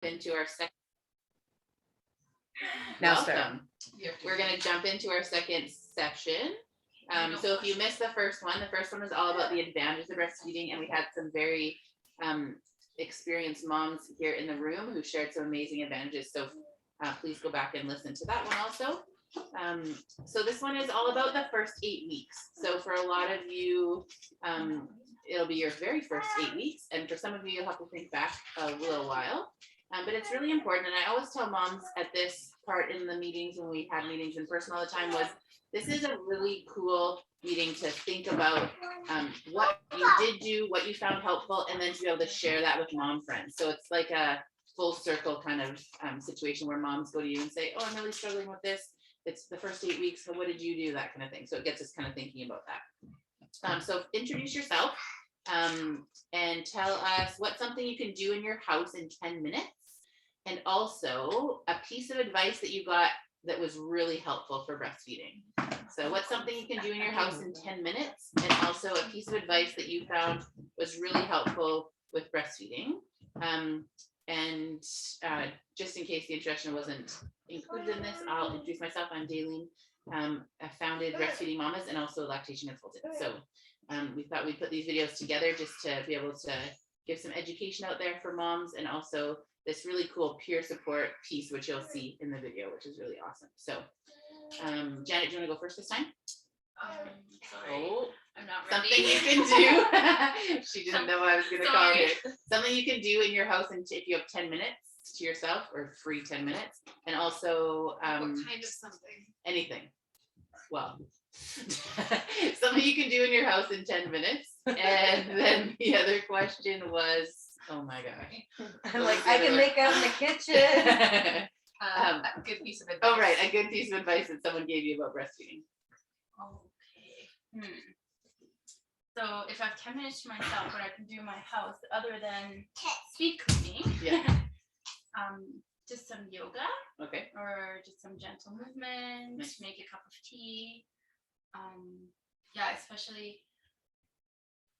into our second. Now Welcome. We're going to jump into our second section. So if you missed the first one was all about the advantages of breastfeeding, and we had some very experienced moms here in the room who shared some amazing advantages. So please go back and listen to that one also. So this one is all about the first 8 weeks. So for a lot of you, it'll be your very first 8 weeks, and for some of you, you'll have to think back a little while. But it's really important, and I always tell moms at this part in the meetings, when we had meetings in person all the time, was this is a really cool meeting to think about what you did do, what you found helpful, and then to be able to share that with mom friends. So it's like a full circle kind of situation where moms go to you and say, oh, I'm really struggling with this. It's the first 8 weeks, so what did you do? That kind of thing. So it gets us kind of thinking about that. So introduce yourself and tell us what's something you can do in your house in 10 minutes. And also a piece of advice that you got that was really helpful for breastfeeding. So what's something you can do in your house in 10 minutes, and also a piece of advice that you found was really helpful with breastfeeding. And just in case the introduction wasn't included in this, I'll introduce myself. I'm Daleen. I founded Breastfeeding Mamas and also Lactation Consultant. So we thought we'd put these videos together just to be able to give some education out there for moms, and also this really cool peer support piece, which you'll see in the video, which is really awesome. So Janet, do you want to go first this time? Sorry. Oh, I'm not ready. something you can do. She didn't know I was going to call it. Something you can do in your house, and if you have 10 minutes to yourself, or free 10 minutes, and also what kind of something? Anything. Well, something you can do in your house in 10 minutes. And then the other question was, oh my gosh. I'm like, I can make out in the kitchen. A good piece of advice. Oh, right. A good piece of advice that someone gave you about breastfeeding. Okay. So if I have 10 minutes to myself, what I can do in my house other than speed cleaning, Yeah. just some yoga. Okay. Or just some gentle movement, Nice. make a cup of tea. Yeah, especially,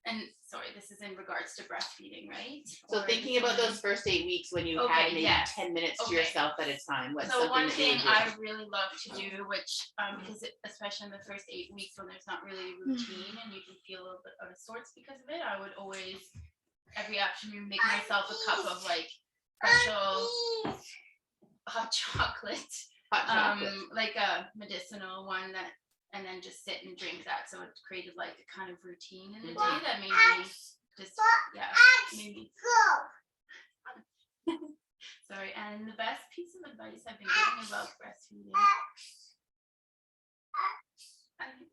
and sorry, this is in regards to breastfeeding, right? So Or thinking about those first 8 weeks when you had maybe 10 minutes to yourself at a time. What's so one that you thing would do? I really love to do, which because especially in the first 8 weeks when there's not really a routine and you can feel a little bit out of sorts because of it, I would always every afternoon make myself a cup of like special hot chocolate. Like a medicinal one that, and then just sit and drink that. So it created like a kind of routine in the day that made me just, made me. Sorry, and the best piece of advice I've been getting about breastfeeding.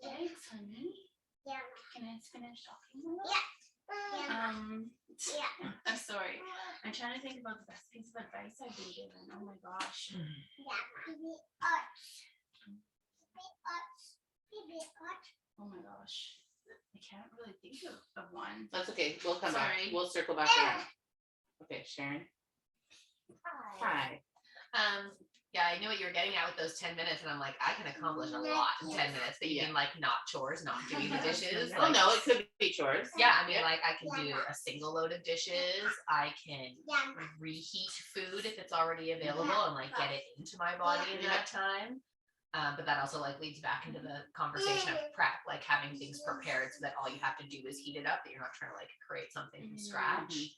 Eggs, honey. Yeah. Can I finish talking? I'm sorry. I'm trying to think about the best piece of advice I've been given. Oh my gosh. Oh my gosh. I can't really think of one. That's okay. We'll come back. Sorry. We'll circle back around. Okay, Sharon. Hi. Yeah, I knew what you were getting at with those 10 minutes, and I'm like, I can accomplish a lot in 10 minutes. But you mean like not chores, not doing the dishes? Well, Like, no, it could be chores. yeah, I mean, like I can do a single load of dishes. I can reheat food if it's already available and like get it into my body in that time. But that also like leads back into the conversation of prep, like having things prepared so that all you have to do is heat it up, that you're not trying to like create something from scratch.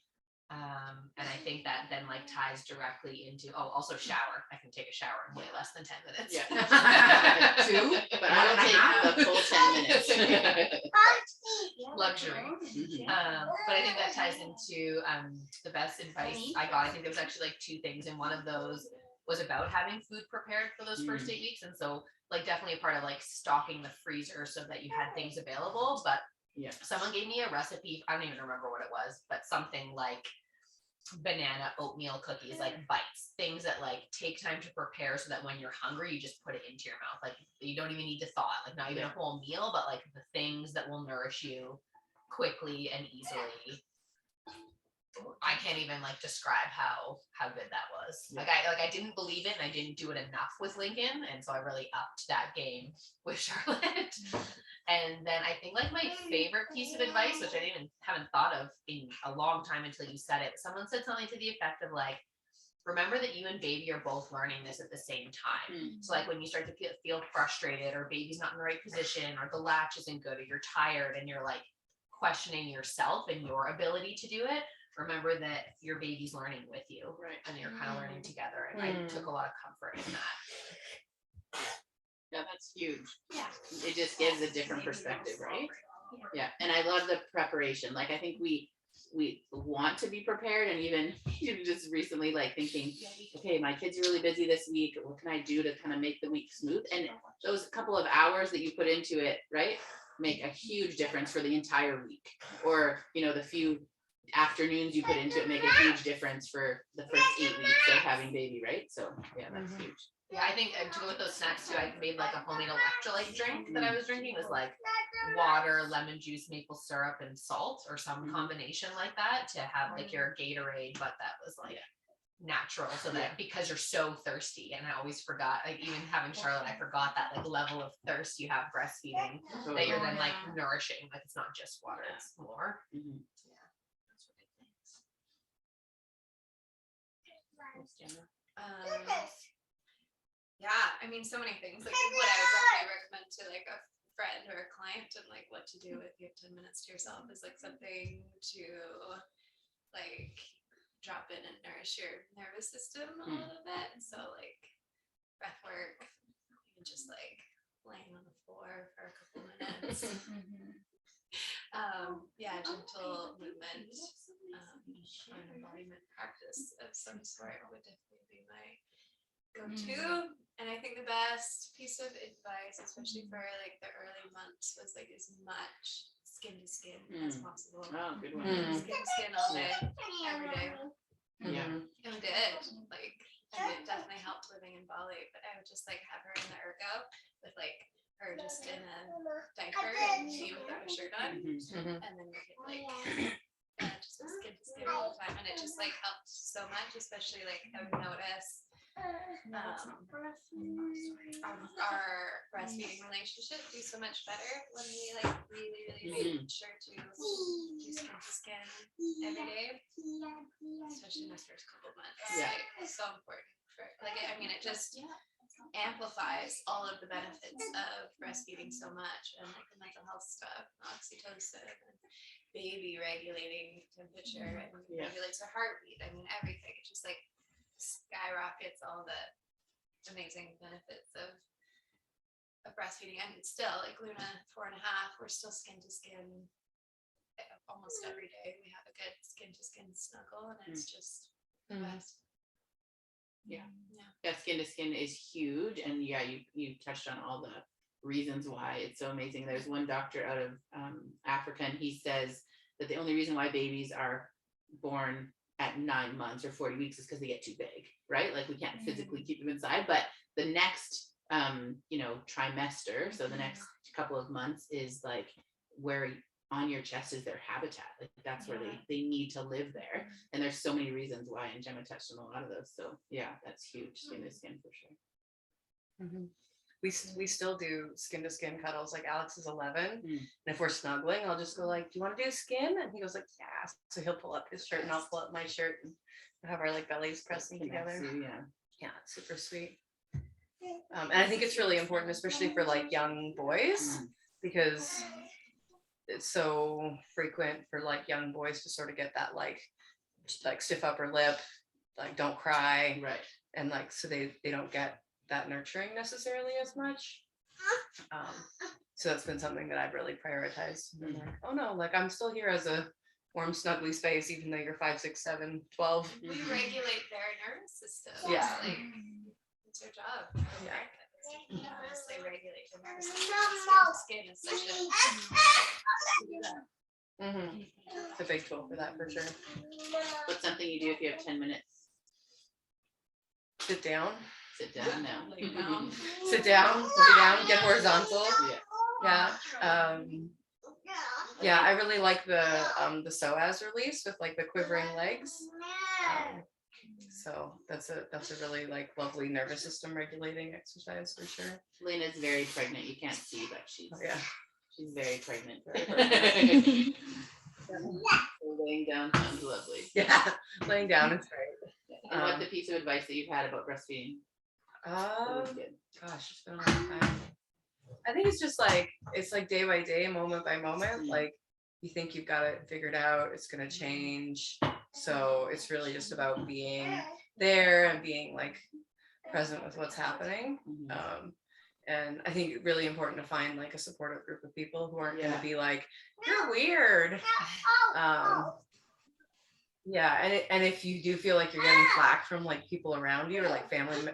And I think that then like ties directly into, also shower. I can take a shower in way less than 10 minutes. Yeah. 2, but I don't take the full 10 minutes. Luxury. But I think that ties into the best advice I got. I think there was actually like 2 things, and one of those was about having food prepared for those first 8 weeks. And so like definitely a part of like stocking the freezer so that you had things available. But someone gave me a recipe, I don't even remember what it was, but something like banana oatmeal cookies, like bites, things that like take time to prepare so that when you're hungry you just put it into your mouth. Like you don't even need to thaw it, like not even a whole meal, but like the things that will nourish you quickly and easily. I can't even like describe how good that was. Like I didn't believe it, and I didn't do it enough with Lincoln, and so I really upped that game with Charlotte. And then I think like my favorite piece of advice, which I haven't thought of in a long time until you said it, someone said something to the effect of like, remember that you and baby are both learning this at the same time. So like when you start to feel frustrated, or baby's not in the right position, or the latch isn't good, or you're tired and you're like questioning yourself and your ability to do it, remember that your baby's learning with you, Right. and you're kind of learning together. And I took a lot of comfort in that. Yeah, that's huge. Yeah. It just gives a different perspective, right? Yeah, and I love the preparation. Like I think we want to be prepared, and even just recently like thinking, okay, my kids are really busy this week, what can I do to kind of make the week smooth? And those couple of hours that you put into it, right, make a huge difference for the entire week. Or, you know, the few afternoons you put into it make a huge difference for the first 8 weeks of having baby, right? So yeah, that's huge. Yeah, I think to go with those snacks too, I made like a homemade electrolyte drink that I was drinking. It was like water, lemon juice, maple syrup, and salt, or some combination like that, to have like your Gatorade, but that was like natural, so that because you're so thirsty. And I always forgot, like even having Charlotte, I forgot that like level of thirst you have breastfeeding, that you're then like nourishing, like it's not just water, it's more. Yeah, I mean, so many things. Like what I would definitely recommend to like a friend or a client, and like what to do if you have 10 minutes to yourself, is like something to like drop in and nourish your nervous system a little bit. So like breath work, even just like laying on the floor for a couple minutes. Gentle movement, or an embodiment practice of some sort would definitely be my go-to. And I think the best piece of advice, especially for like the early months, was like as much skin to skin as possible. Oh, good one. Skin to skin all day, every day. Yeah. And did like, and it definitely helped living in Bali. But I would just like have her in the ergo with like her just in a diaper and me without a shirt on, and then we could like just skin to skin all the time, and it just like helped so much. Especially like I would notice our breastfeeding relationship do so much better when we like really made sure to do skin to skin every day, especially in those first couple of months. Yeah, it's so important for like, I mean, it just amplifies all of the benefits of breastfeeding so much, and like the mental health stuff, oxytocin, and baby regulating temperature, and regulates her heartbeat. I mean, everything. It just like skyrockets all the amazing benefits of breastfeeding. And still, like Luna 4.5, we're still skin to skin almost every day. We have a good skin to skin snuggle, and it's just the best. Yeah, skin to skin is huge. And yeah, you touched on all the reasons why it's so amazing. There's one doctor out of Africa, and he says that the only reason why babies are born at 9 months or 40 weeks is because they get too big, right? Like we can't physically keep them inside, but the next trimester, so the next couple of months, is like where on your chest is their habitat. Like that's where they need to live there. And there's so many reasons why, and Gemma touched on a lot of those. So yeah, that's huge. Skin to skin for sure. We still do skin to skin cuddles. Like Alex is 11, and if we're snuggling, I'll just go like, "Do you want to do skin?" And he goes like, "Yeah." So he'll pull up his shirt, and I'll pull up my shirt, and we'll have our like bellies pressing together. Yeah, it's super sweet. And I think it's really important, especially for like young boys, because it's so frequent for like young boys to sort of get that like stiff upper lip, like don't cry, right? And like so they don't get that nurturing necessarily as much. So that's been something that I've really prioritized. Like, oh no, like I'm still here as a warm snuggly space, even though you're 5, 6, 7, 12. We regulate their nervous system. Yeah, like it's their job. Yeah. Honestly, regulate their nervous system. Skin is such It's a big tool for that for sure. What's something you do if you have 10 minutes? Sit down. Sit down now. Sit down, lay down, get horizontal. Yeah, I really like the psoas release with like the quivering legs. So that's a really like lovely nervous system regulating exercise for sure. Lena's very pregnant. You can't see, but she's very pregnant. So laying down sounds lovely. Yeah, laying down is great. And what's the piece of advice that you've had about breastfeeding? That was good. Gosh, it's been a long time. I think it's just like, it's like day by day, moment by moment. Like you think you've got it figured out, it's going to change. So it's really just about being there and being like present with what's happening. And I think it's really important to find like a supportive group of people who aren't going to be like, you're weird. And if you do feel like you're getting flack from like people around you or like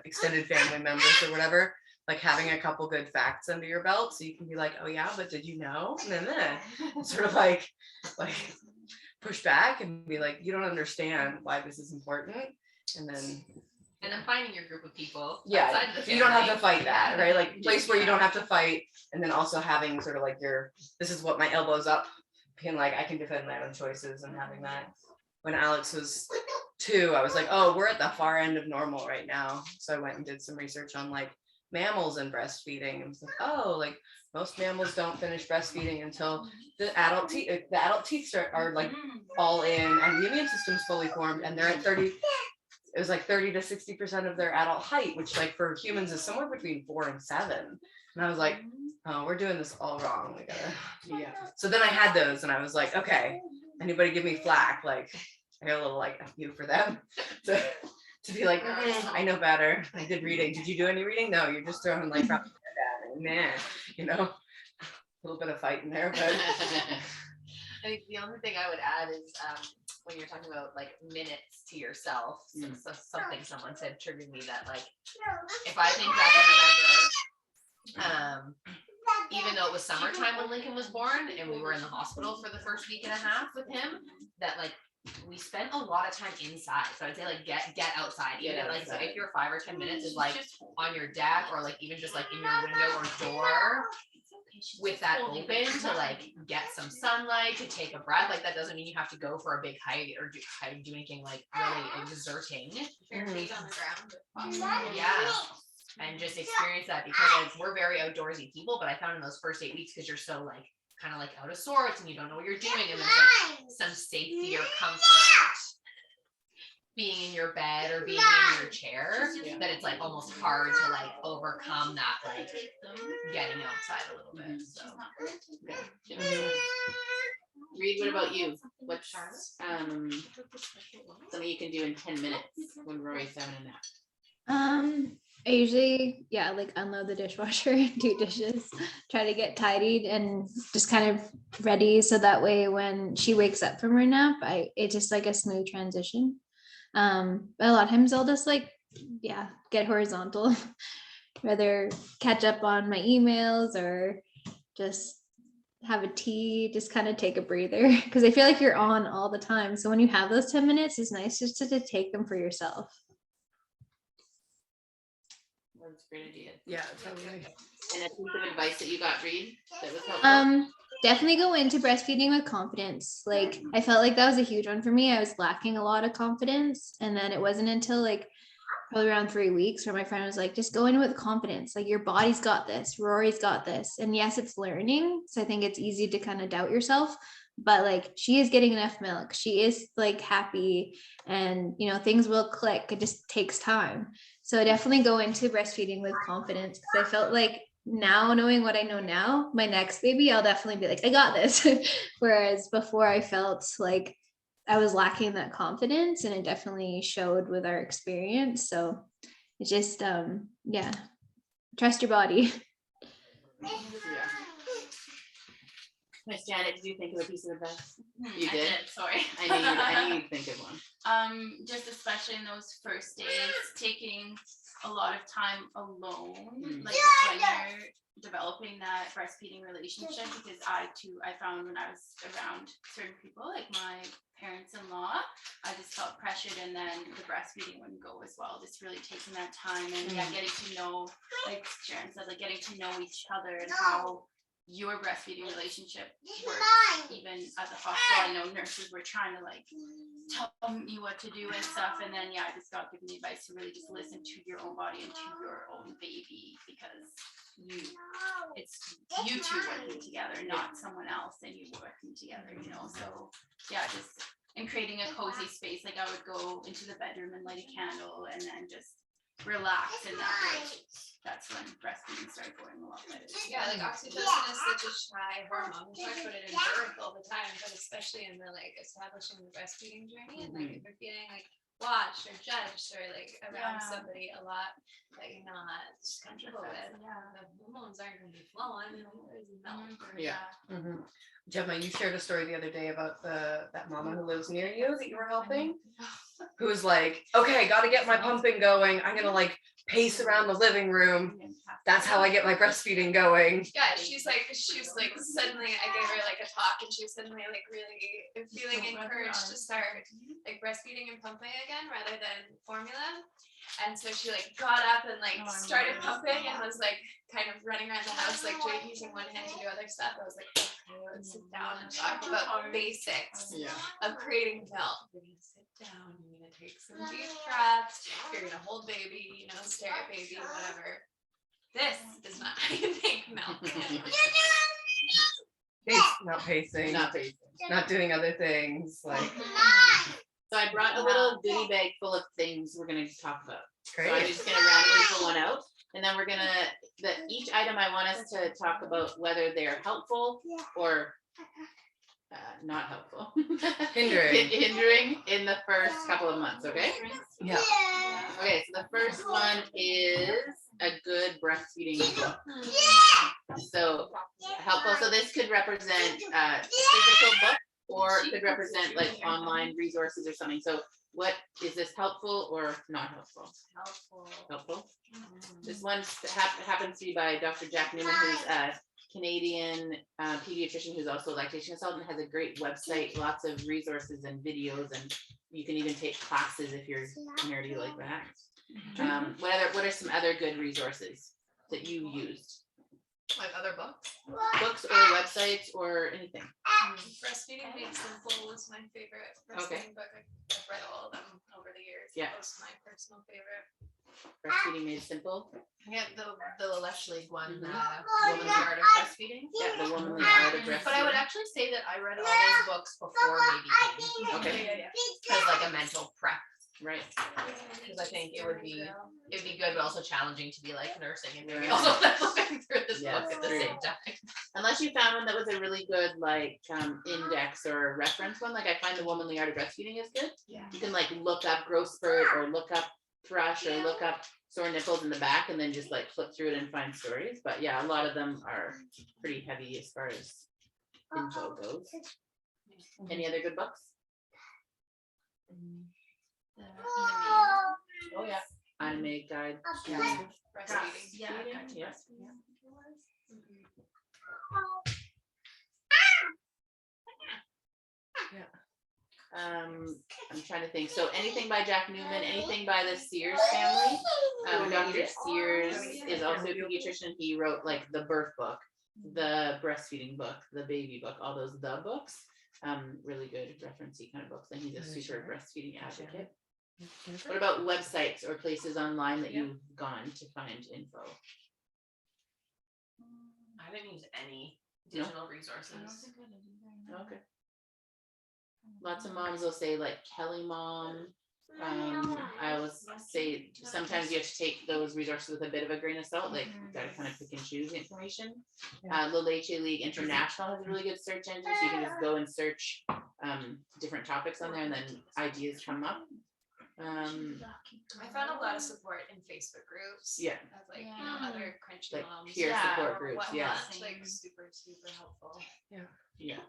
extended family members or whatever, like having a couple good facts under your belt so you can be like, oh yeah, but did you know? And then sort of like push back and be like, you don't understand why this is important. And then finding your group of people. Yeah, The you don't have to fight that, Yeah. right? Like place where you don't have to fight, and then also having sort of like this is what my elbow's up, being like I can defend my own choices and having that. When Alex was 2, I was like, oh, we're at the far end of normal right now. So I went and did some research on like mammals and breastfeeding, and was like, oh, like most mammals don't finish breastfeeding until the adult teeth are like all in and the immune system's fully formed, and they're at 30. It was like 30 to 60% of their adult height, which like for humans is somewhere between 4 and 7. And I was like, oh, we're doing this all wrong. We gotta, So then I had those and I was like, okay, anybody give me flack? Like I got a little like F you for them to be like, I know better. I did reading. Did you do any reading? No, you're just throwing like propaganda at me. Nah, a little bit of fight in there, but I think the only thing I would add is when you're talking about like minutes to yourself, so something someone said triggered me that like if I think back and remember, even though it was summertime when Lincoln was born and we were in the hospital for the first week and a half with him, that like we spent a lot of time inside. So I'd say like get outside. Even like so if your 5 or 10 minutes is like on your deck or like even just like in your window or door with that open to like get some sunlight, to take a breath. Like that doesn't mean you have to go for a big hike or do anything like really exerting. Your feet on the ground. Yeah. And just experience that, because like we're very outdoorsy people, but I found in those first 8 weeks, because you're so like kind of like out of sorts and you don't know what you're doing, and there's like some safety or comfort being in your bed or being in your chair, that it's like almost hard to like overcome that like getting outside a little bit. So Reed, what about you? What's something you can do in 10 minutes when Rory's having a nap? I usually, like unload the dishwasher, do dishes, try to get tidied and just kind of ready. So that way when she wakes up from her nap, it's just like a smooth transition. But a lot of times I'll just like, get horizontal, rather catch up on my emails or just have a tea, just kind of take a breather, because I feel like you're on all the time. So when you have those 10 minutes, it's nice just to take them for yourself. That's a great idea. yeah, totally. And a piece of advice that you got, Reed, that was helpful? Definitely go into breastfeeding with confidence. Like I felt like that was a huge one for me. I was lacking a lot of confidence, and then it wasn't until like probably around 3 weeks where my friend was like, just go in with confidence. Like your body's got this, Rory's got this. And yes, it's learning. So I think it's easy to kind of doubt yourself, but like she is getting enough milk. She is like happy, and things will click. It just takes time. So I definitely go into breastfeeding with confidence, because I felt like now, knowing what I know now, my next baby, I'll definitely be like, I got this. Whereas before I felt like I was lacking that confidence, and it definitely showed with our experience. So it's just, trust your body. Miss Janet, did you think of a piece of advice? You I did? Sorry. I knew you'd think of one. Just especially in those first days, taking a lot of time alone, like when you're developing that breastfeeding relationship, because I found when I was around certain people, like my parents-in-law, I just felt pressured, and then the breastfeeding wouldn't go as well. Just really taking that time and getting to know, like Sharon said, like getting to know each other and how your breastfeeding relationship works. Even at the hospital, I know nurses were trying to like tell me what to do and stuff, and then I just got given the advice to really just listen to your own body and to your own baby, because it's you two working together, not someone else and you working together, so just and creating a cozy space. Like I would go into the bedroom and light a candle and then just relax in that way. That's when breastfeeding started going a lot better. Yeah, like oxytocin is such a shy hormone. We talk about it in birth all the time, but especially in the like establishing the breastfeeding journey, and like if you're feeling like watched or judged or like around somebody a lot that you're not comfortable with, the hormones aren't going to be flowing. There's milk. Gemma, you shared a story the other day about that mama who lives near you that you were helping, who's like, okay, got to get my pumping going. I'm gonna like pace around the living room. That's how I get my breastfeeding going. Yeah, she was like suddenly I gave her like a talk, and she was suddenly like really feeling encouraged to start like breastfeeding and pumping again rather than formula. And so she like got up and like started pumping and was like kind of running around the house like using one hand to do other stuff. I was like, okay, let's sit down and talk about basics of creating milk. You're gonna sit down, you're gonna take some deep breaths, you're gonna hold baby, you know, stare at baby, whatever. This is not how you make milk. Not pacing, not doing other things. Like, So I brought a little goodie bag full of things we're gonna talk about. great. So I'm just gonna randomly pull one out, and then we're gonna, each item I want us to talk about whether they're helpful or not helpful. Hindering in the first couple of months, okay? Yeah. Okay, so the first one is a good breastfeeding book. So helpful, so this could represent a physical book, or it could represent like online resources or something. So what, is this helpful or not helpful? Helpful. This one happens to be by Dr. Jack Newman, who's a Canadian pediatrician who's also a lactation consultant, has a great website, lots of resources and videos, and you can even take classes if you're nerdy like that. What are some other good resources that you used? Like other books? Books or websites or anything? Breastfeeding Made Simple was my favorite breastfeeding book. I've read all of them over the years. Yeah. That was my personal favorite. Breastfeeding Made Simple. Yeah, the Lesh League one, Womanly Art of Breastfeeding. Yeah, the Womanly Art of Breastfeeding. But I would actually say that I read all those books before baby came. Okay. As like a mental prep. Right. Because I think it'd be good, but also challenging to be like nursing and maybe also looking through this book at the same time. Unless you found one that was a really good like index or reference one, like I find the Womanly Art of Breastfeeding is good. Yeah. You can like look up growth spurt or look up thrush or look up sore nipples in the back and then just like flip through it and find stories. But yeah, a lot of them are pretty heavy as far as info goes. Any other good books? Oh yeah, anime guide. Breastfeeding. Yeah. I'm trying to think. So anything by Jack Newman, anything by the Sears family. Dr. Sears is also a pediatrician. He wrote like the birth book, the breastfeeding book, the baby book, all those books. Really good referencey kind of books. And he's a super breastfeeding advocate. What about websites or places online that you've gone to find info? I didn't use any digital resources. Okay. Lots of moms will say like Kelly Mom. I always say sometimes you have to take those resources with a bit of a grain of salt. Like you gotta kind of pick and choose information. Lactation League International has a really good search engine, so you can just go and search different topics on there, and then ideas come up. I found a lot of support in Facebook groups. Yeah. Of like, you know, other crunchy Like moms. peer support groups. Whatnot, Yeah. like super helpful. Yeah.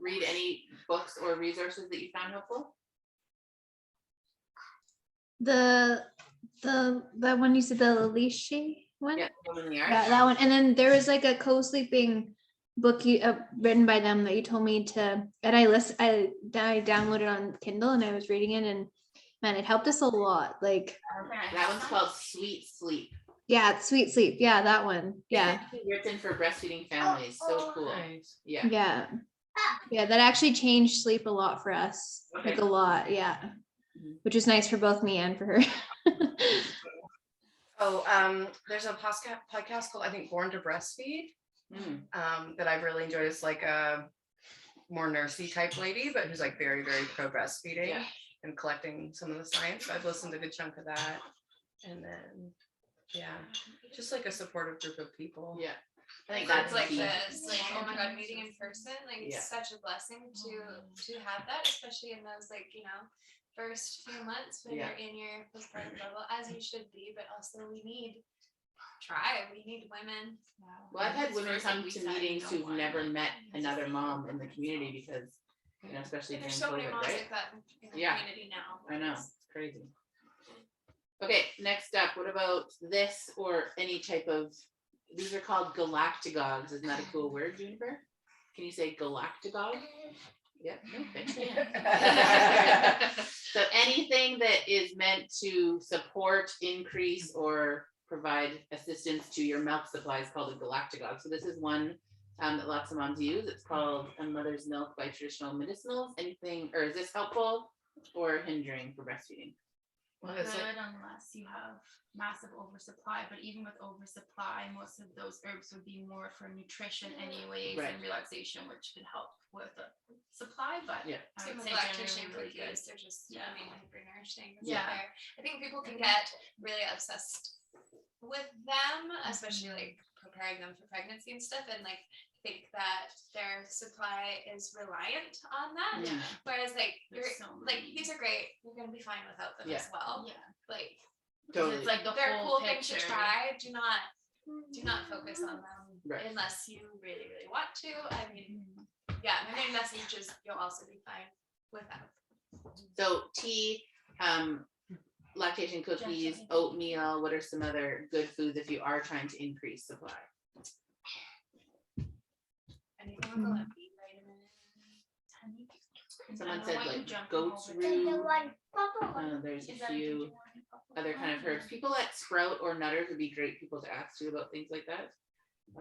Read any books or resources that you found helpful? The one you said, the Lactation one? Yeah, Womanly Art. Yeah, that one. And then there was like a co-sleeping book written by them that you told me to, and I downloaded on Kindle and I was reading it, and man, it helped us a lot. Like that one's called Sweet Sleep. Yeah, Sweet Sleep. Yeah, that one. Yeah. Written for breastfeeding families. So cool. Nice. Yeah. Yeah. Yeah, that actually changed sleep a lot for us. Okay. Like a lot. Yeah. Which is nice for both me and for her. There's a podcast called, I think, Born to Breastfeed, that I've really enjoyed. It's like more nursey type lady, but who's like very, very pro breastfeeding Yeah. and collecting some of the science. So I've listened to a good chunk of that. And then, yeah, just like a supportive group of people. Yeah. I think That's that's like key. this, like, oh my god, meeting in person, like Yeah. it's such a blessing to have that, especially in those, like, you know, first few months when Yeah. you're in your postpartum bubble, as you should be, but also we need women. Well, I've had It's women first, come like, to we said, meetings no who've one, never like, met just another like, mom in the community because, you know, especially And during there's so many COVID, moms right? like that in the Yeah. community now. I know, it's crazy. Okay, next up, what about this or any type of, these are called galactagogues. Isn't that a cool word, Juniper? Can you say galactagogue? Yep, no, thank you. So anything that is meant to support, increase, or provide assistance to your milk supply is called a galactagogue. So this is one that lots of moms use. It's called A Mother's Milk by Traditional Medicinals. Anything, or is this helpful or hindering for breastfeeding? Well, Good it's like, unless you have massive oversupply, but even with oversupply, most of those herbs would be more for nutrition anyways Right. and relaxation, which could help with the supply, but Yeah. I Same would with say lactation generally really good. cookies, they're just, Yeah. I mean, hyper nourishing. Yeah. I think people can get really obsessed with them, especially like preparing them for pregnancy and stuff, and like think that their supply is reliant on that. Yeah. Whereas like There's you're so like many. these are great, you're gonna be fine without them Yeah. as well. Yeah. Like Totally. It's like the they're a whole cool thing to picture. try. Do not focus on them Right. unless you really, really want to. I mean, Mhm. yeah, my main message is you'll also be fine without. So tea, lactation cookies, Definitely. oatmeal, what are some other good foods if you are trying to increase supply? Anything with a Mm-hmm. lumpy vitamin. Someone I said want you like jumping goat's over to- root. There's a Is that few other kind of herbs. People at Sprout or Nutters would be great people to ask too about things like that.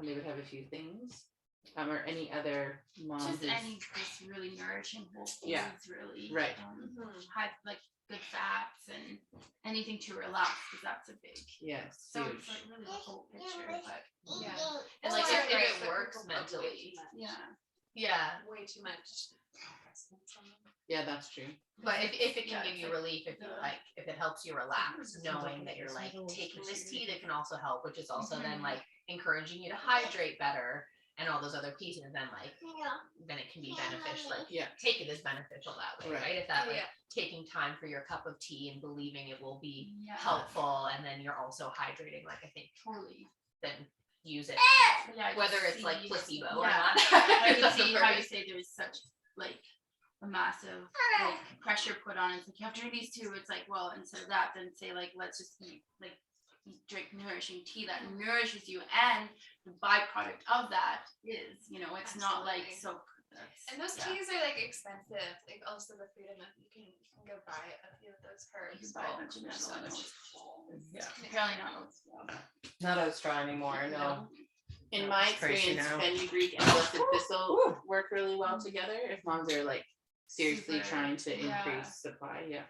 They would have a few things. Or any other moms. Just who's- any just really nourishing whole foods, Yeah. really. Right. High, like good fats and anything to relax, because that's a big. Yes, So huge. it's like really the whole picture, but Yeah. And It's like also if great, it but works people put way mentally. too much- yeah. Yeah, Way too much. Yeah, that's true. but if it Yeah, can give it's you like relief, if you the- like, if it helps you relax, knowing that you're like taking this tea that can also help, which is also then like encouraging you to hydrate better and all those other pieces, then like then it can be beneficial. Like Yeah. take it as beneficial that way, Right. right? If that like Yeah. taking time for your cup of tea and believing it will be Yeah. helpful, and then you're also hydrating, like I think Totally. then use it, Yeah. I whether can it's like see- placebo or yeah. not. I can That's see the how you purpose. say there's such like a massive like pressure put on it. It's like you have to do these two. It's like, well, instead of that, then say like let's just drink nourishing tea that nourishes you, and the byproduct of that is, it's not like so. And those yeah. teas are like expensive. Like also the freedom of you can go buy a few of those You herbs. can buy a bulk bunch of for them, so I know much. it's- yeah, Apparently not. not as strong anymore. No. In No, my it's crazy experience, now. fenugreek and blessed thistle work really well together if moms are like seriously Super, trying to yeah. increase supply. Yeah.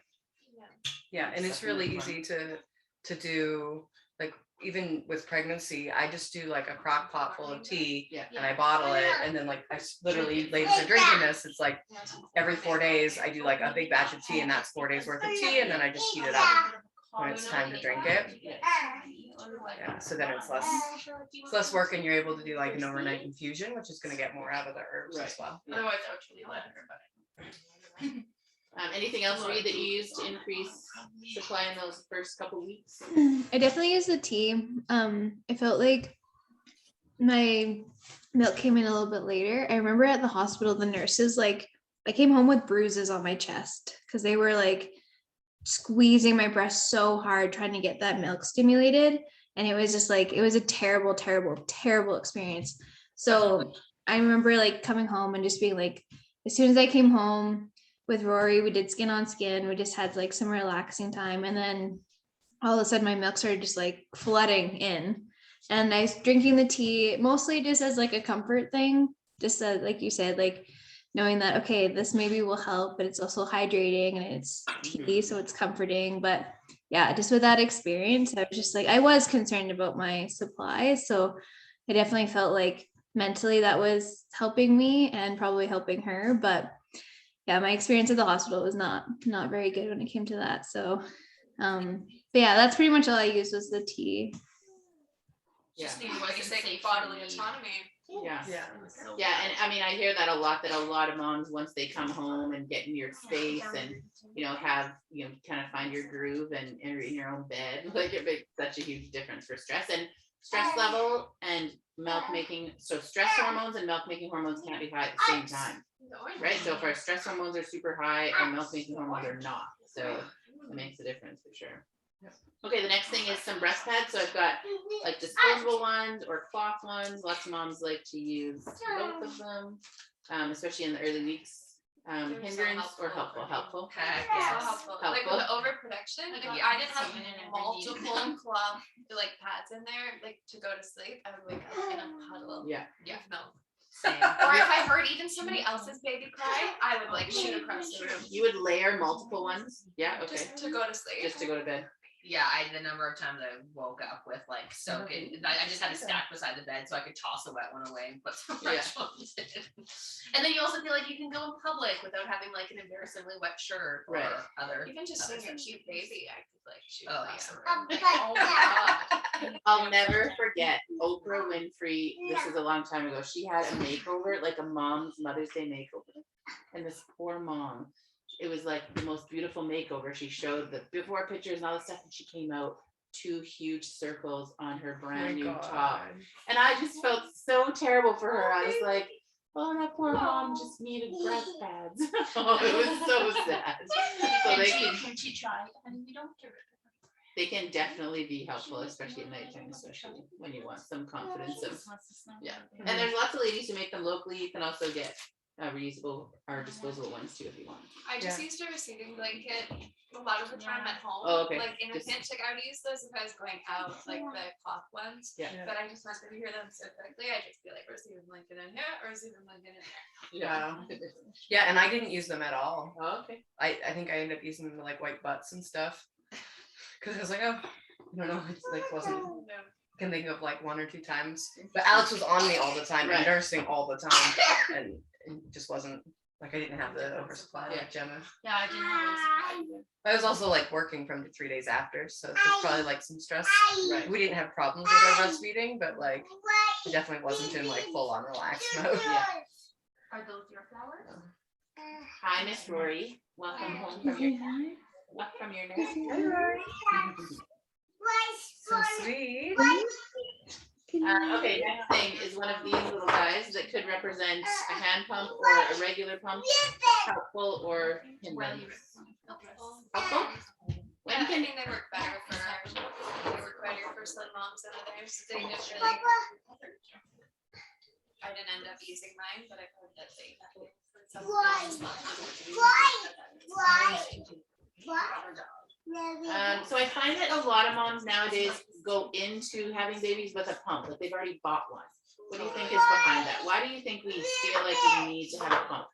Yeah. Yeah, and it's really Definitely easy to do, like even with pregnancy, I just do like a crock pot full of tea Yeah. and I bottle it, and then like literally ladies are drinking this, it's like every 4 days I do like a big batch of tea, and that's 4 days worth of tea, and then I just heat it up when it's time to drink it. Yeah, so then it's less work, and you're able to do like an overnight infusion, which is gonna get more out of the herbs as well. Otherwise, I would truly let her, but. Anything else, Reed, that you use to increase supply in those first couple weeks? I definitely use the tea. I felt like my milk came in a little bit later. I remember at the hospital, the nurses, like, I came home with bruises on my chest because they were like squeezing my breast so hard trying to get that milk stimulated. And it was just like, it was a terrible, terrible, terrible experience. So I remember like coming home and just being like, as soon as I came home with Rory, we did skin on skin. We just had like some relaxing time. And then all of a sudden my milk started just like flooding in. And I was drinking the tea mostly just as like a comfort thing. Just like you said, like knowing that, okay, this maybe will help, but it's also hydrating and it's tea, so it's comforting. But yeah, just with that experience, I was just like, I was concerned about my supply. So I definitely felt like mentally that was helping me and probably helping her. But yeah, my experience at the hospital was not very good when it came to that. So but yeah, that's pretty much all I used was the tea. Just need Wasn't basic safe for bodily me. autonomy. Yeah. Yeah. It was so Yeah, and I mean, I hear that a lot of moms, once they come home and get in your space and, you know, have, you know, kind of find your groove and in your own bed, like it makes such a huge difference for stress and stress level and milk making. So stress hormones and milk making hormones can't be high at the same time, right? So if our stress hormones are super high, our milk making hormones are not. So it makes a difference for sure. Okay, the next thing is some breast pads. So I've got like disposable ones or cloth ones. Lots of moms like to use both of them, especially in the early weeks. Hindrance or helpful. Heck, So yes. helpful. Like with the overproduction, if I didn't have Someone in a multiple cloth like pads in there, like to go to sleep, I would wake up in a puddle. Yeah. Of milk. Same. Or if I heard even somebody else's baby cry, I would like shoot across the room You would layer multiple ones. Yeah. Okay. just to go to sleep. Just to go to bed. Yeah, the number of times I woke up with like soaking. I just had a stack beside the bed so I could toss a wet one away and put some fresh ones in. And then you also feel like you can go in public without having like an embarrassingly wet shirt or Right. other. Even just other seeing a stuff. cute baby, I could like shoot Oh, across yeah. the room. Like, oh my god. I'll never forget Oprah Winfrey. This was a long time ago. She had a makeover, like a mom's Mother's Day makeover. And this poor mom, it was like the most beautiful makeover. She showed the before pictures and all this stuff, and she came out 2 huge circles on her brand new top. And I just felt so terrible for her. I was like, oh, that poor mom just needed breast pads. Oh, it was so sad. So Can she try? And we don't give it. they can definitely be helpful, especially at nighttime, especially when you want some confidence of, yeah. And there's lots of ladies who make them locally. You can also get reusable or disposable ones too if you want. I just used a receiving blanket a lot of the time at home. Oh, okay. Like in a pinch, like I would use those if I was going out, like the cloth ones. Yeah. But I just wanted to hear them so quickly. I just be like, receiving blanket in here, or receiving blanket in there. Yeah. Yeah, and I didn't use them at all. Oh, okay. I think I ended up using them to like wipe butts and stuff. Cause I was like, oh, I don't know, it like wasn't. I can think of like 1 or 2 times. But Alex was on me all the time and Right. nursing all the time, and it just wasn't like I didn't have the oversupply like Gemma. Yeah, I didn't have I was also like working from 3 days after, so it's probably like some stress. Right. We didn't have problems with our breastfeeding, but like it definitely wasn't in like full on relaxed mode. Yeah. Are those your flowers? Hi, Miss Rory. Welcome home from your nursery. So sweet. Okay, next thing is one of these little guys that could represent a hand pump or a regular pump, helpful or hindrance. Helpful? When I can think they work better for slim moms than others. They just really. I didn't end up using mine, but I've heard that they. So I find that a lot of moms nowadays go into having babies with a pump, like they've already bought one. What do you think is behind that? Why do you think we feel like we need to have a pump?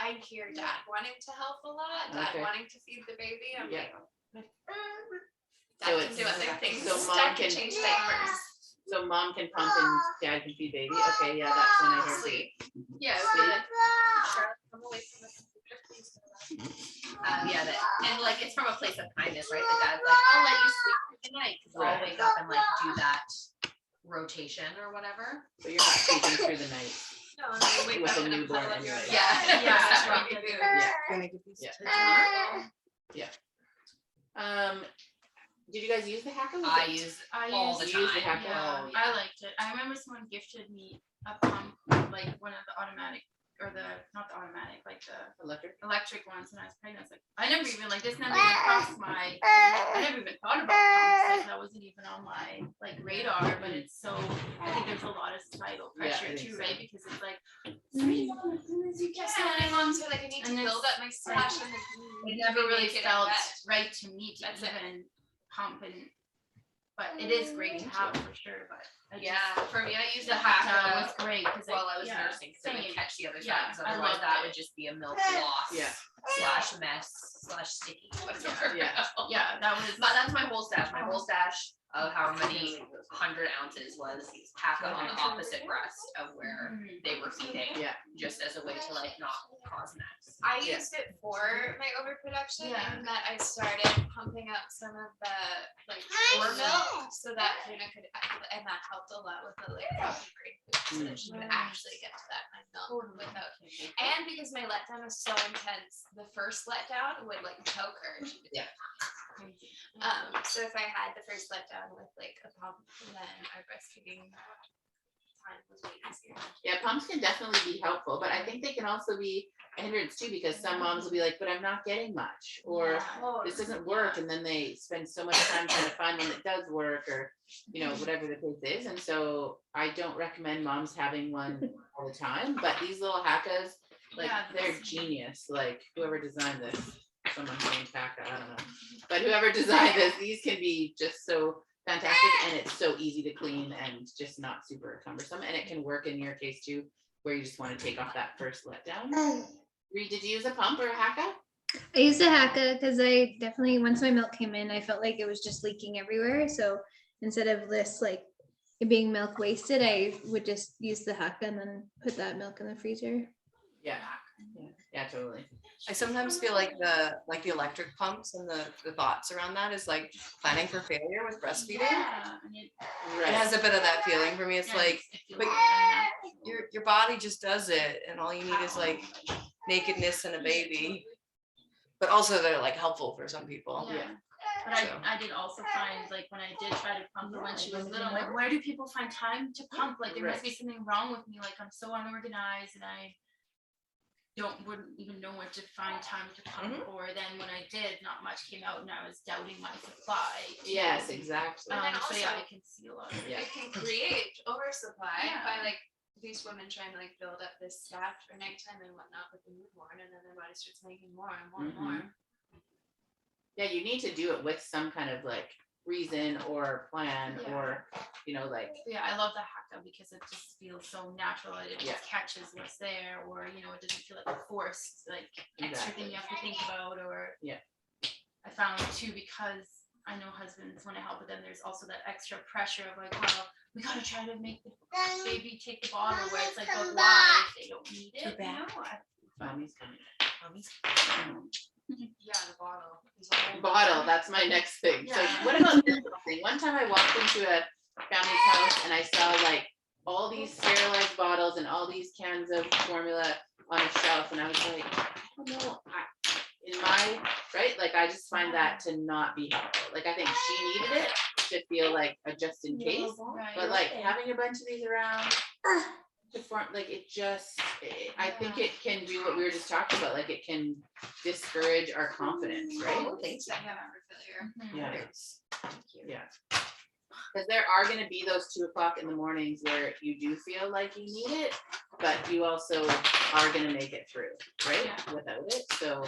I hear dad wanting to help a lot, dad Okay. wanting to feed the baby. I'm Yeah. like, So dad can do other things. so mom Dad can change diapers. So mom can pump and dad can feed baby. Okay, yeah, that's when I hear. Sleep. Yeah. Sure, come away from the computer, please. Yeah, and like it's from a place of kindness, right? The dad's like, I'll let you sleep through the night because I'll wake up and like do that rotation or whatever. So you're not sleeping through the night. No, and then wake With up a in a newborn puddle of your anyway. Yeah, Yeah, that's right. what you do. Yeah. Did you guys use the hacker? I use I all the used, use the time. hacker. yeah, Oh, I liked it. I remember someone gifted me a pump, like one of the automatic, or not the automatic, like the electric ones when I was pregnant. I was like, I never even, like this never even crossed my, I never even thought about pumps. Like, that wasn't even on my like radar, but it's so, I think there's a lot of societal Yeah, I pressure think too, so. right? Because it's like, Yeah, so many moms are like, I need to And build it's up my stash and it never really make it felt invest. right to me to That's it. even pump but it is great to have for sure, but I just, Yeah, for me, I used the the hacker hacker was great because while I was nursing because I would same. catch the other side. Yeah, Because I otherwise, loved that it. would just be a milk loss. Yeah. /mess/sticky. Whatever. Yeah. Yeah, that was But that's my whole stash. My whole stash of how many 100 ounces was Haka on the opposite breast of where they were feeding. Yeah. Just as a way to like not cause mess. I used it for my overproduction and that I started pumping up some of the like core milk so that Luna could, and that helped a lot with the like coffee break so that she could actually get to that kind of milk without. And because my letdown was so intense, the first letdown would like choke her. She would, so if I had the first letdown with like a pump, then our breastfeeding time was way easier. Yeah, pumps can definitely be helpful, but I think they can also be a hindrance too, because some moms will be like, but I'm not getting much, or this doesn't work, and then they spend so much time trying to find one that does work, or you know, whatever the case is. And so I don't recommend moms having one all the time, but these little Hakas, like they're genius. Like whoever designed this, someone named Haka, I don't know, but whoever designed this, these can be just so fantastic, and it's so easy to clean and just not super cumbersome, and it can work in your case too, where you just want to take off that first letdown. Reed, did you use a pump or a Haka? I used a Haka because I definitely, once my milk came in, I felt like it was just leaking everywhere. So instead of this like it being milk wasted, I would just use the Haka and then put that milk in the freezer. Yeah, totally. I sometimes feel like the electric pumps and the thoughts around that is like planning for failure with breastfeeding. It has a bit of that feeling for me. It's like, but your body just does it, and all you need is like nakedness and a baby. But also they're like helpful for some people. But I did also find, like, when I did try to pump her when she was little, I'm like, where do people find time to pump? Like, there must be something wrong with me. Like, I'm so unorganized, and I wouldn't even know where to find time to pump. Or then when I did, not much came out, and I was doubting my supply. Yes, exactly. And then So also, yeah, I can see a lot of it. it can create oversupply by like these women trying to like build up this staff for nighttime and whatnot with the newborn, and then their body starts making more and more and more. Yeah, you need to do it with some kind of like reason or plan, or you know, like I love the Haka because it just feels so natural. It just catches what's there, or you know, it doesn't feel like a forced like extra thing you have to think about. Or I found too, because I know husbands want to help, but then there's also that extra pressure of like, well, we gotta try to make the baby take the bottle, where it's like, but why if they don't need it? You know? Mommy's coming. The bottle. Bottle, that's my next thing. So what about this little thing? One time I walked into a family's house and I saw like all these sterilized bottles and all these cans of formula on a shelf, and I was like, oh no, like I just find that to not be helpful. Like I think she needed it to feel like a just in case, but like having a bunch of these around to form, like I think it can do what we were just talking about. Like it can discourage our confidence, right? Thanks. Because there are going to be those 2 o'clock in the mornings where you do feel like you need it, but you also are going to make it through, right? Without it. So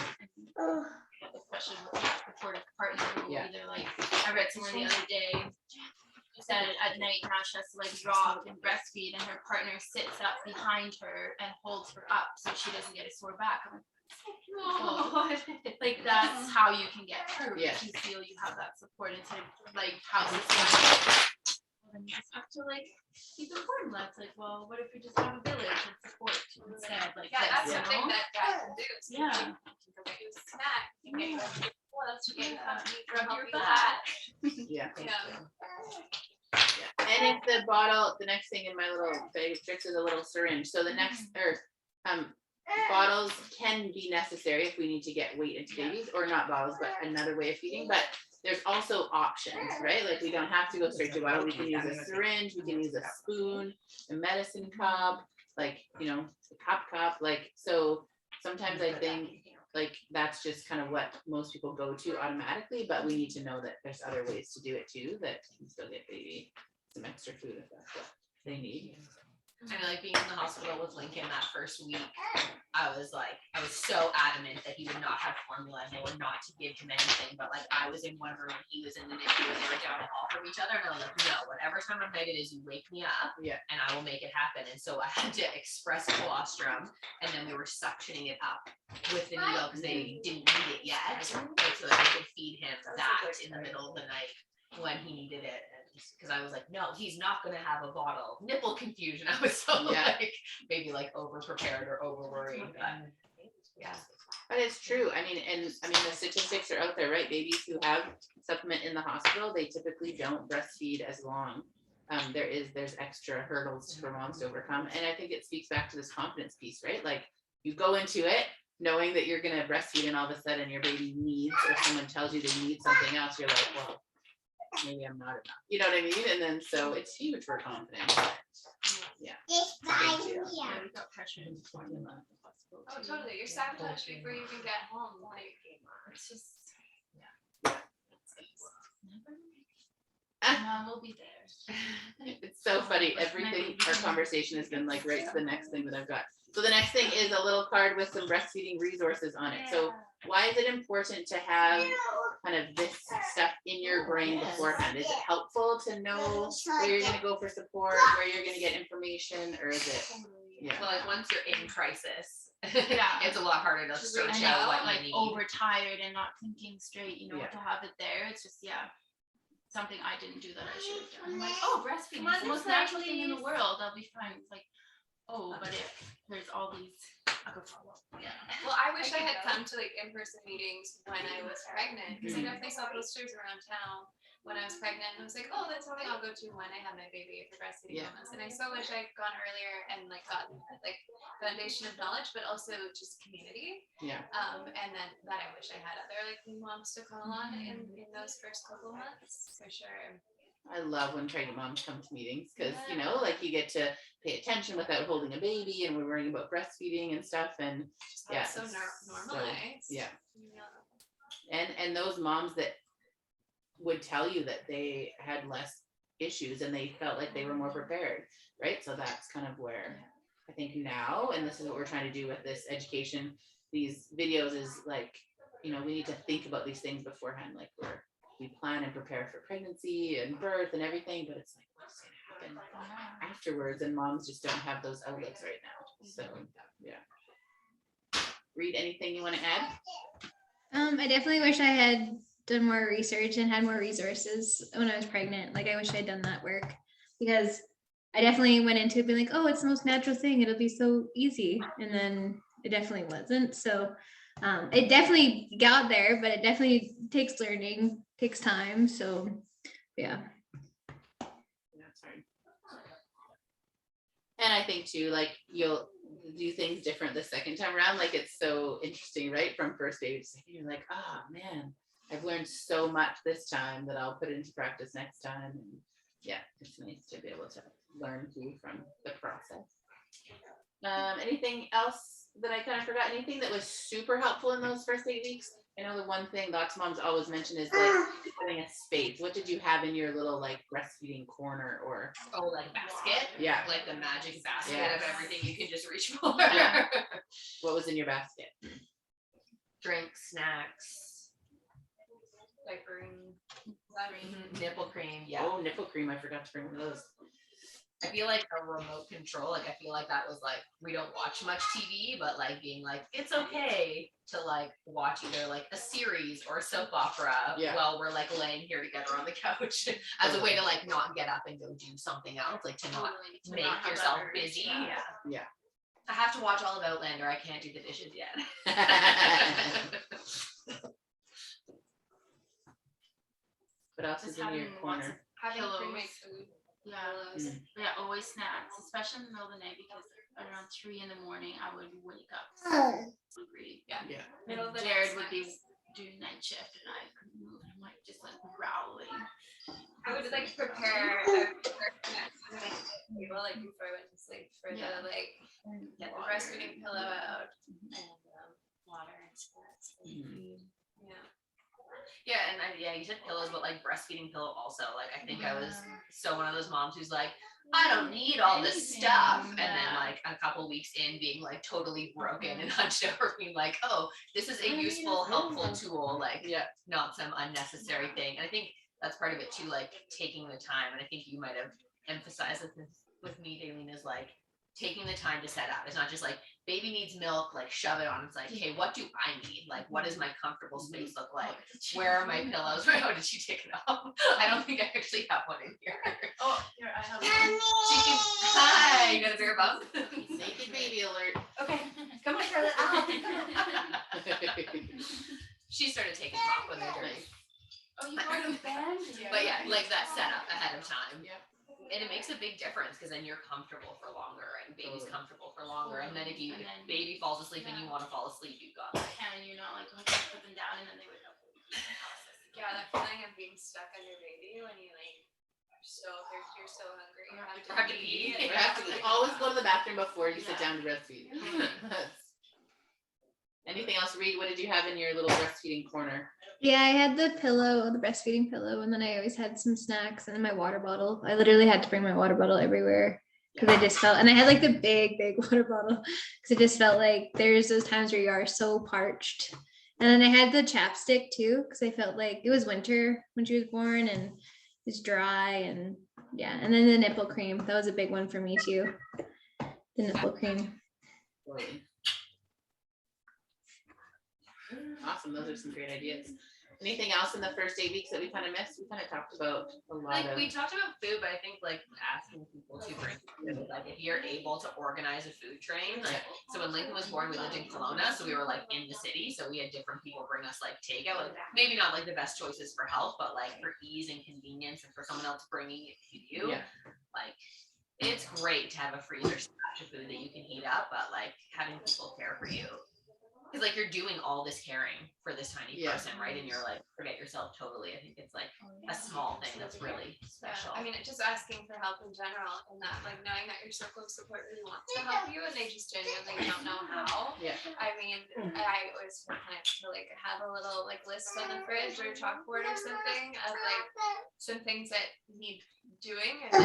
especially with a supportive partner who either like, I read somewhere the other day said at night now she has to like rock and breastfeed, and her partner sits up behind her and holds her up so she doesn't get a sore back. I'm like, like that's how you can get through if you feel you have that support instead of like how's this going? And you just have to like keep it important. That's like, well, what if we just have a village and support instead? Like that's something that guys can do. So you can get you a snack, you can get you rub your back. And if the bottle, the next thing in my little bag of tricks is a little syringe. So the next bottles can be necessary if we need to get weight into babies, or not bottles, but another way of feeding. But there's also options, right? Like we don't have to go straight to a bottle. We can use a syringe, we can use a spoon, a medicine cup, like, you know, a cup, like, so sometimes I think like that's just kind of what most people go to automatically, but we need to know that there's other ways to do it too that can still get baby some extra food if that's what they need. I know, like being in the hospital with Lincoln that first week, I was so adamant that he would not have formula and they were not to give him anything. But like I was in one room and he was in the NICU and they were down the hall from each other, and I was like, no, whatever time of night it is, you wake me up and I will make it happen. And so I had to express colostrum, and then we were suctioning it up with the needle because they didn't need it yet, like, so that they could feed him that in the middle of the night when he needed it. And because I was like, no, he's not gonna have a bottle. Nipple confusion. I was so like maybe like over prepared or over worried. But yeah. But it's true. I mean, the statistics are out there, right? Babies who have supplement in the hospital, they typically don't breastfeed as long. There's extra hurdles for moms to overcome. And I think it speaks back to this confidence piece, right? Like you go into it knowing that you're going to breastfeed and all of a sudden your baby needs, or someone tells you they need something else. You're like, well, maybe I'm not enough. You know what I mean? And then, so it's huge for confidence. Yeah. We got pressure into formula. Oh, totally. You're sabotaged before you even get home. Like, it's just, Mom will be there. It's so funny. Everything, our conversation has been like right to the next thing that I've got. So the next thing is a little card with some breastfeeding resources on it. So why is it important to have kind of this stuff in your brain beforehand? Is it helpful to know where you're going to go for support, where you're going to get information, or is it? Yeah. Well, like once you're in crisis, Yeah. it's a lot harder to search I out know, what like you need. overtired and not thinking straight, you know, to have it there. It's just, something I didn't do that I should have done. I'm like, oh, breastfeeding is the most natural thing in the world. I'll be fine. It's like, oh, but if there's all these, I could follow up. Yeah. well, I wish I had come to like in-person meetings when I was pregnant, because I definitely saw posters around town when I was pregnant, and I was like, oh, that's something I'll go to when I have my baby for breastfeeding moments. And I so wish I'd gone earlier and like gotten like foundation of knowledge, but also just community. Yeah. And then that I wish I had other like moms to call on in those first couple of months for sure. I love when pregnant moms come to meetings because, you know, like you get to pay attention without holding a baby, and we're worrying about breastfeeding and stuff. And Just so normalized. Yeah. And those moms that would tell you that they had less issues and they felt like they were more prepared, right? So that's kind of where I think now, and this is what we're trying to do with this education, these videos, is like, you know, we need to think about these things beforehand. Like we plan and prepare for pregnancy and birth and everything, but it's like, what's going to happen afterwards? And moms just don't have those outlets right now. So yeah. Read, anything you want to add? I definitely wish I had done more research and had more resources when I was pregnant. Like I wish I'd done that work, because I definitely went into it being like, oh, it's the most natural thing, it'll be so easy, and then it definitely wasn't. So it definitely got there, but it definitely takes learning, takes time. So yeah. That's hard. And I think too, like you'll do things different the second time around. Like it's so interesting, right? From first baby to second, you're like, oh man, I've learned so much this time that I'll put into practice next time. And yeah, it's nice to be able to learn too from the process. Anything else that I kind of forgot? Anything that was super helpful in those first 8 weeks? I know the one thing lots of moms always mention is like having a space. What did you have in your little like breastfeeding corner, or like basket? Yeah, like the magic basket of everything you can just reach for. Yeah. What was in your basket? Drinks, snacks, Diapering, nipple cream. Yeah. Oh, nipple cream. I forgot to bring one of those. I feel like a remote control, like I feel like that was like, we don't watch much TV, but like being like, it's okay to like watch either like a series or a soap opera while we're like laying here together on the couch as a way to like not get up and go do something else, like to not make yourself busy. Yeah. I have to watch all of Outlander. I can't do the dishes yet. What else is in your corner? having Pillows. pre-made food. Yeah, always snacks, especially in the middle of the night, because around 3 a.m. I would wake up hungry. Yeah. And Jared would be doing night shift, and I couldn't move. I'm like just like growling. I would like prepare a table like before I went to sleep for the like get the breastfeeding pillow out and water and snacks. Yeah, and you said pillows, but like breastfeeding pillow also. Like I think I was so one of those moms who's like, I don't need all this stuff, and then like a couple weeks in being like totally broken and hunched over, being like, oh, this is a useful, helpful tool, like not some unnecessary thing. And I think that's part of it too, like taking the time. And I think you might have emphasized this with me, Daleen, is like taking the time to set up. It's not just like baby needs milk, like shove it on. It's like, hey, what do I need? Like, what does my comfortable space look like? Where are my pillows? Oh, did she take it off? I don't think I actually have one in here. Oh, here, I have one. She can, hi, you got a beer bump? Naked baby alert. Okay, come on, Charlotte. Ow, She started taking them off when they're dirty. Oh, you brought a band here. But yeah, like that setup ahead of time. Yeah. And it makes a big difference because then you're comfortable for longer and baby's comfortable for longer. And then if baby falls asleep and you want to fall asleep, you've got it. And you're not like going to put them down and then they would help. Yeah, that feeling of being stuck on your baby when you like you're so hungry. You have Have to pee. You have to always go to the bathroom before you sit down to breastfeed. Anything else, Reed? What did you have in your little breastfeeding corner? Yeah, I had the pillow, the breastfeeding pillow, and then I always had some snacks and then my water bottle. I literally had to bring my water bottle everywhere because I just felt, and I had like the big water bottle because it just felt like there's those times where you are so parched. And then I had the chapstick too because I felt like it was winter when she was born and it was dry, and yeah. And then the nipple cream, that was a big one for me too. The nipple cream. Awesome. Those are some great ideas. Anything else in the first 8 weeks that we kind of missed? We kind of talked about a lot Like of. we talked about food, but I think like asking people to bring food, like if you're able to organize a food train, like so when Lincoln was born, we lived in Kelowna, so we were like in the city, so we had different people bring us like takeout, like maybe not like the best choices for health, but like for ease and convenience and for someone else bringing it to you, like it's great to have a freezer stash of food that you can heat up, but like having people care for you. Because like you're doing all this caring for this tiny person, right? And you're like, forget yourself totally. I think it's like a small thing that's really special. I mean, it's just asking for help in general, and that like knowing that your circle of support really wants to help you, and they just genuinely don't know how. Yeah. I mean, I always kind of to like have a little like list on the fridge or chalkboard or something of like some things that need doing and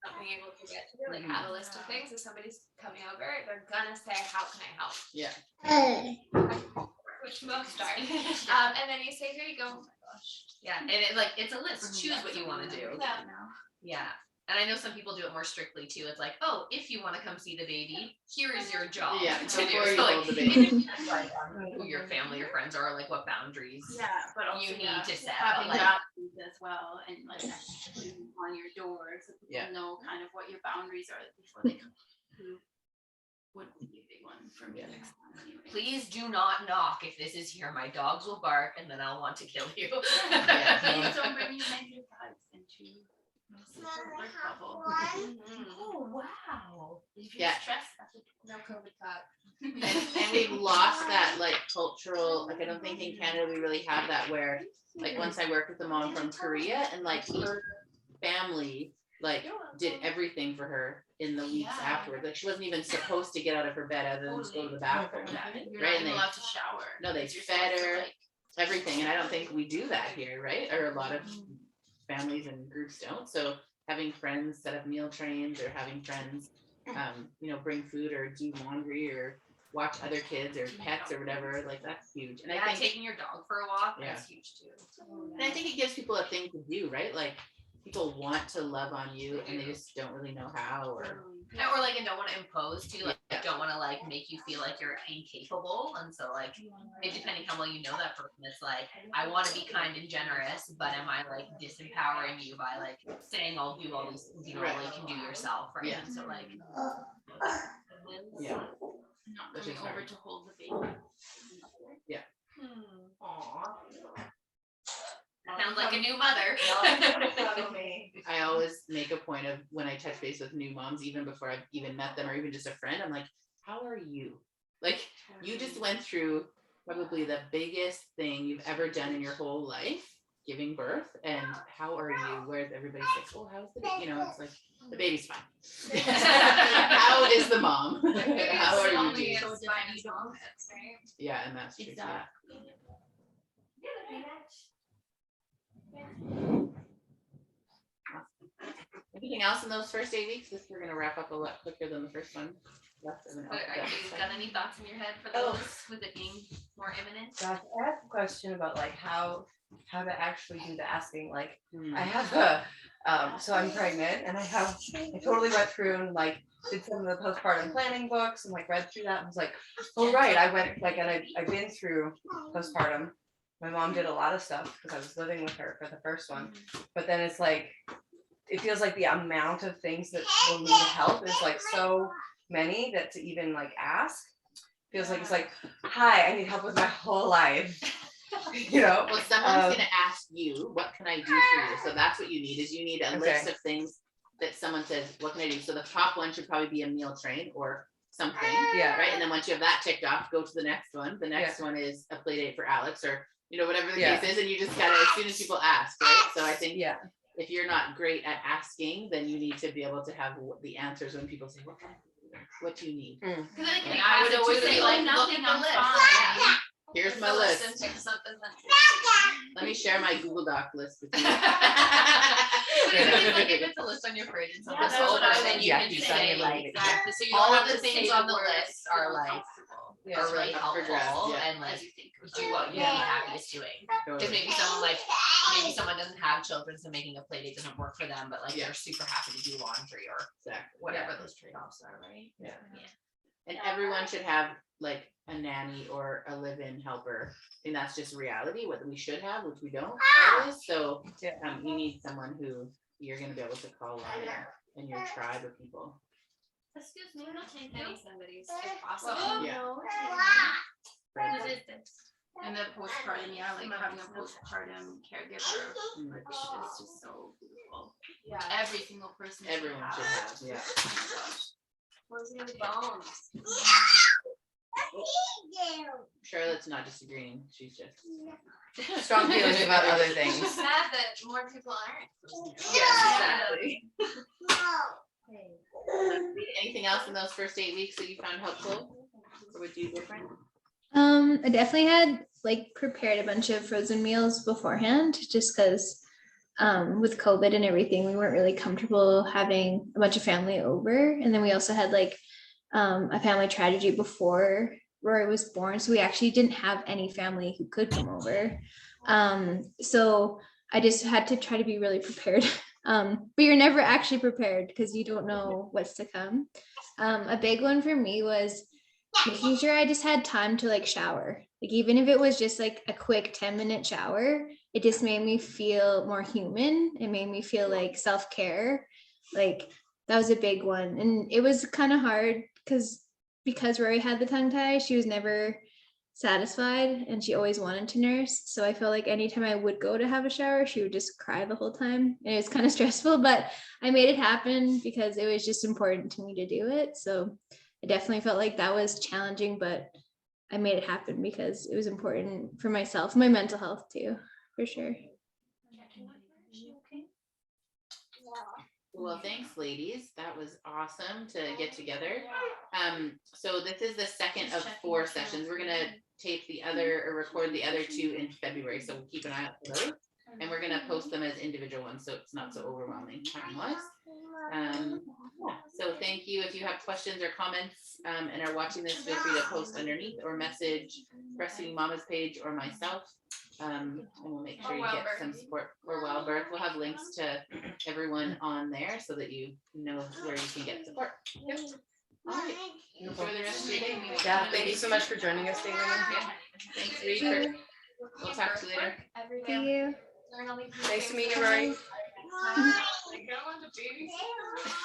not being able to get to, like have a list of things. If somebody's coming over, they're gonna say, "How can I help?" Yeah. Which most are. And then you say, "Here you go." Oh my gosh. Yeah, and it like it's a list. Choose what you want to do. Yeah. Yeah. And I know some people do it more strictly too. It's like, oh, if you want to come see the baby, here is your job. Yeah, to do. before you So, hold like, the baby. even if, like, who your family or friends are, like what boundaries. Yeah, but also You need to set, having like- boundaries as well, and like actually on your door so people Yeah. know kind of what your boundaries are before they come. Who would be a big one for me next time. Anyway. Please do not knock if this is here. My dogs will bark and then I'll want to kill you. Please don't bring your negative vibes into the birth bubble. Oh wow. If Yeah. you're stressed, that's a No COVID talk. And we've lost that like cultural, like I don't think in Canada we really have that where like once I worked with a mom from Korea and like her family like did everything for her in the weeks afterwards. Like she wasn't even supposed to get out of her bed other than just go to the bathroom. You're Right, not and even they- allowed to shower. No, they You're fed supposed to, her, like, everything. And I don't think we do that here, right? Or a lot of families and groups don't. So having friends set up meal trains or having friends, bring food or do laundry or watch other kids or pets or whatever, like that's huge. And I think taking your dog for a walk, that's huge too. and I think it gives people a thing to do, right? Like people want to love on you and they just don't really know how or Or like, and don't want to impose too, like don't want to like make you feel like you're incapable. And so like, it, depending how well you know that person, it's like, I want to be kind and generous, but am I like disempowering you by like saying I'll do all these things you normally can do yourself, right? Yeah. And so like, yeah. not Which coming is over hard. to hold the baby. Aww. Sounds like a new mother. I always make a point of when I touch base with new moms, even before I've even met them or even just a friend, I'm like, how are you? Like you just went through probably the biggest thing you've ever done in your whole life, giving birth, and how are you? Whereas everybody's like, oh, how's the baby? It's like the baby's fine. How is the mom? How are you doing? Yeah, and that's true. Exactly. Anything else in those first 8 weeks? We're gonna wrap up a lot quicker than the first one. less of an But alphabet. you got any thoughts in your head for Oh. those, with it being more imminent? Gosh, I have a question about like how to actually do the asking. Like Hmm. I have a so I'm pregnant and I totally went through and like did some of the postpartum planning books and like read through that and was like, oh right, I went like and I've been through postpartum. My mom did a lot of stuff because I was living with her for the first one, but then it's like it feels like the amount of things that will need help is like so many that to even like ask feels like it's like, hi, I need help with my whole life. You know, Well, someone's gonna ask you, what can I do for you? So that's what you need, is you need a list of things that someone says, what can I do? So the top one should probably be a meal train or something. Yeah. Right. And then once you have that ticked off, go to the next one. The next one is a play date for Alex, or whatever the case is, and you just gotta, as soon as people ask, right? So I think if you're not great at asking, then you need to be able to have the answers when people say, what do you need? Because And I would always say, like, look at the list. Here's my list. Let me share my Google Doc list with you. Like if it's a list on your fridge and something's that's what I over, then would you do. can Yeah, say you like, exactly. So you all don't of have the to say things the on the words, list are feel like, comfortable. are really Up for grabs, helpful yeah. and like As you think of do what you're happiest doing. Because maybe someone doesn't have children, so making a play date doesn't work for them, but like they're super happy to do laundry or Exactly. whatever those trade-offs are, right? Yeah. And everyone should have like a nanny or a live-in helper. I think that's just reality, what we should have, which we don't always. So you need someone who you're going to be able to call on in your tribe of people. Excuse me, no, thank you. Many somebody's if possible. Oh, Yeah. no. Right. Who is this? And the postpartum, like having a postpartum caregiver, which is just so beautiful. Yeah. Every single person Everyone should have, yeah. Closing the bones. Charlotte's not disagreeing. She's just strong feelings about other things. It's sad that more people aren't. exactly. Anything else in those first 8 weeks that you found helpful or would do different? I definitely had like prepared a bunch of frozen meals beforehand, just because with COVID and everything, we weren't really comfortable having a bunch of family over. And then we also had like a family tragedy before Rory was born, so we actually didn't have any family who could come over. So I just had to try to be really prepared. But you're never actually prepared because you don't know what's to come. A big one for me was making sure I just had time to like shower. Like even if it was just like a quick 10-minute shower, it just made me feel more human. It made me feel like self-care. Like that was a big one. And it was kind of hard because Rory had the tongue tie, she was never satisfied and she always wanted to nurse. So I felt like anytime I would go to have a shower, she would just cry the whole time. And it was kind of stressful, but I made it happen because it was just important to me to do it. So I definitely felt like that was challenging, but I made it happen because it was important for myself, my mental health too, for sure. Well, thanks, ladies. That was awesome to get together. So this is the second of 4 sessions. We're gonna tape the other or record the other 2 in February, so we'll keep an eye out for those. And we're gonna post them as individual ones, so it's not so overwhelming time-wise. So thank you. If you have questions or comments and are watching this, feel free to post underneath or message Breastfeeding Mama's page or myself. And we'll make sure you get some support for WyldBirth. We'll have links to everyone on there so that you know where you can get support. Yep. All right. Enjoy the rest of your day. Yeah, thank you so much for joining us, Daleen. Yeah. Thanks, Reed. We'll talk to you later. See you. Nice to meet you, Rory.